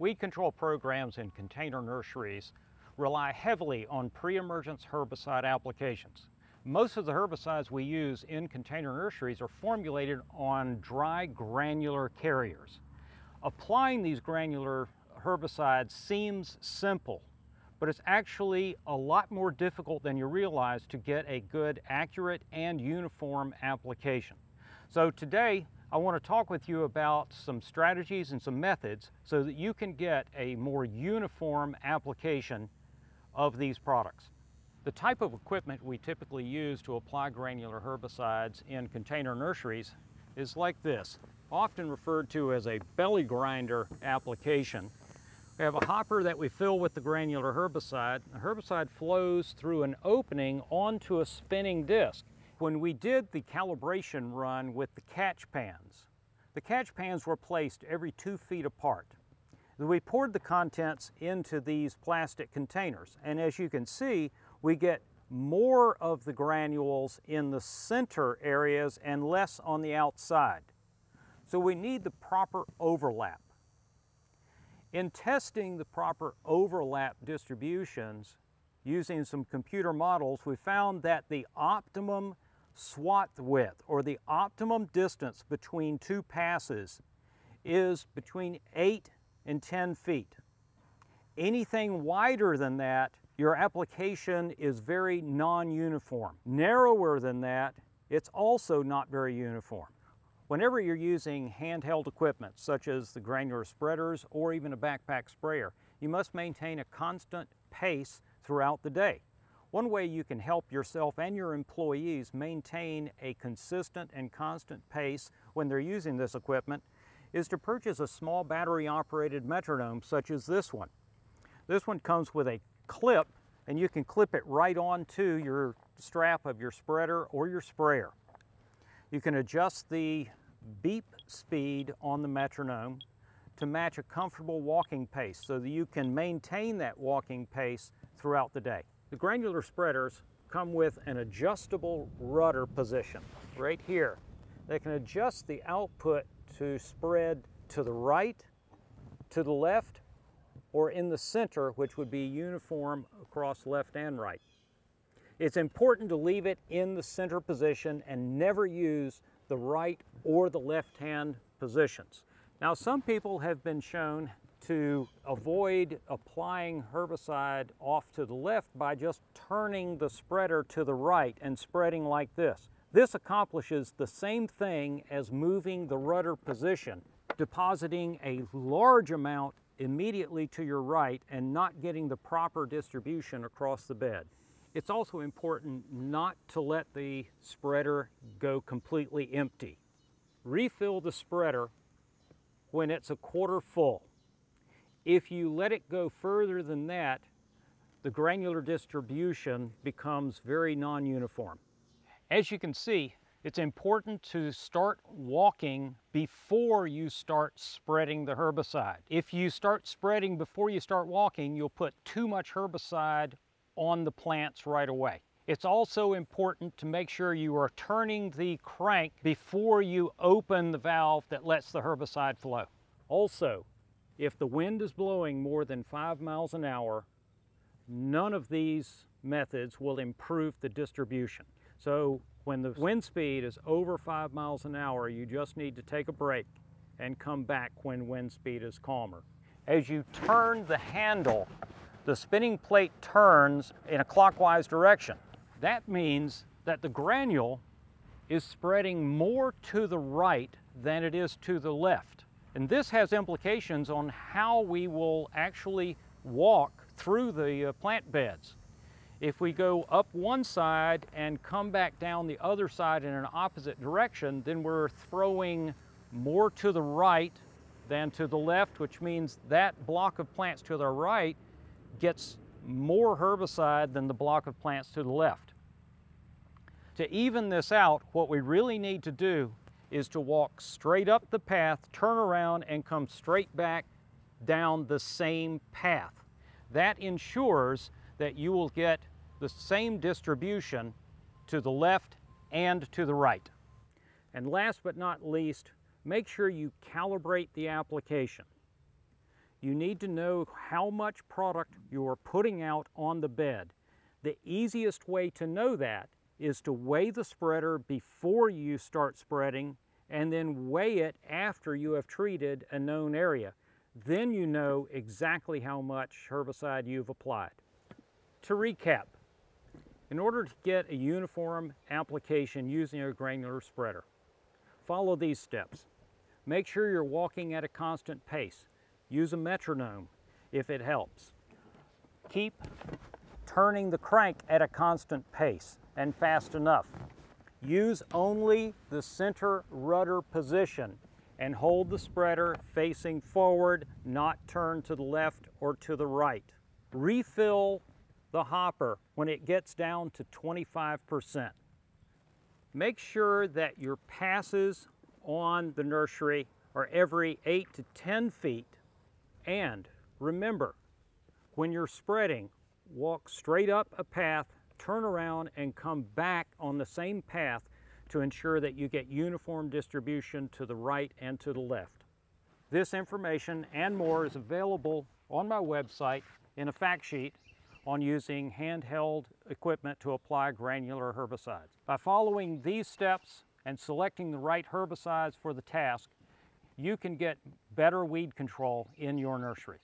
Weed control programs in container nurseries rely heavily on pre-emergence herbicide applications. Most of the herbicides we use in container nurseries are formulated on dry granular carriers. Applying these granular herbicides seems simple, but it's actually a lot more difficult than you realize to get a good, accurate, and uniform application. So today, I want to talk with you about some strategies and some methods so that you can get a more uniform application of these products. The type of equipment we typically use to apply granular herbicides in container nurseries is like this, often referred to as a belly grinder application. We have a hopper that we fill with the granular herbicide. The herbicide flows through an opening onto a spinning disc. When we did the calibration run with the catch pans were placed every 2 feet apart. We poured the contents into these plastic containers, and as you can see, we get more of the granules in the center areas and less on the outside. So we need the proper overlap. In testing the proper overlap distributions, using some computer models, we found that the optimum swath width, or the optimum distance between two passes, is between 8 and 10 feet. Anything wider than that, your application is very non-uniform. Narrower than that, it's also not very uniform. Whenever you're using handheld equipment, such as the granular spreaders or even a backpack sprayer, you must maintain a constant pace throughout the day. One way you can help yourself and your employees maintain a consistent and constant pace when they're using this equipment is to purchase a small battery-operated metronome such as this one. This one comes with a clip, and you can clip it right onto your strap of your spreader or your sprayer. You can adjust the beep speed on the metronome to match a comfortable walking pace so that you can maintain that walking pace throughout the day. The granular spreaders come with an adjustable rudder position right here. They can adjust the output to spread to the right, to the left, or in the center, which would be uniform across left and right. It's important to leave it in the center position and never use the right or the left-hand positions. Now, some people have been shown to avoid applying herbicide off to the left by just turning the spreader to the right and spreading like this. This accomplishes the same thing as moving the rudder position, depositing a large amount immediately to your right and not getting the proper distribution across the bed. It's also important not to let the spreader go completely empty. Refill the spreader when it's a quarter full. If you let it go further than that, the granular distribution becomes very non-uniform. As you can see, it's important to start walking before you start spreading the herbicide. If you start spreading before you start walking, you'll put too much herbicide on the plants right away. It's also important to make sure you are turning the crank before you open the valve that lets the herbicide flow. Also, if the wind is blowing more than 5 miles an hour, none of these methods will improve the distribution. So when the wind speed is over 5 miles an hour, you just need to take a break and come back when wind speed is calmer. As you turn the handle, the spinning plate turns in a clockwise direction. That means that the granule is spreading more to the right than it is to the left. And this has implications on how we will actually walk through the plant beds. If we go up one side and come back down the other side in an opposite direction, then we're throwing more to the right than to the left, which means that block of plants to the right gets more herbicide than the block of plants to the left. To even this out, what we really need to do is to walk straight up the path, turn around, and come straight back down the same path. That ensures that you will get the same distribution to the left and to the right. And last but not least, make sure you calibrate the application. you need to know how much product you are putting out on the bed. The easiest way to know that is to weigh the spreader before you start spreading and then weigh it after you have treated a known area. Then you know exactly how much herbicide you've applied. To recap, in order to get a uniform application using a granular spreader, follow these steps. Make sure you're walking at a constant pace. Use a metronome if it helps. Keep turning the crank at a constant pace and fast enough. Use only the center rudder position and hold the spreader facing forward, not turned to the left or to the right. Refill the hopper when it gets down to 25%. Make sure that your passes on the nursery are every 8 to 10 feet. And remember, when you're spreading, walk straight up a path, turn around, and come back on the same path to ensure that you get uniform distribution to the right and to the left. This information and more is available on my website in a fact sheet on using handheld equipment to apply granular herbicides. By following these steps and selecting the right herbicides for the task, you can get better weed control in your nursery.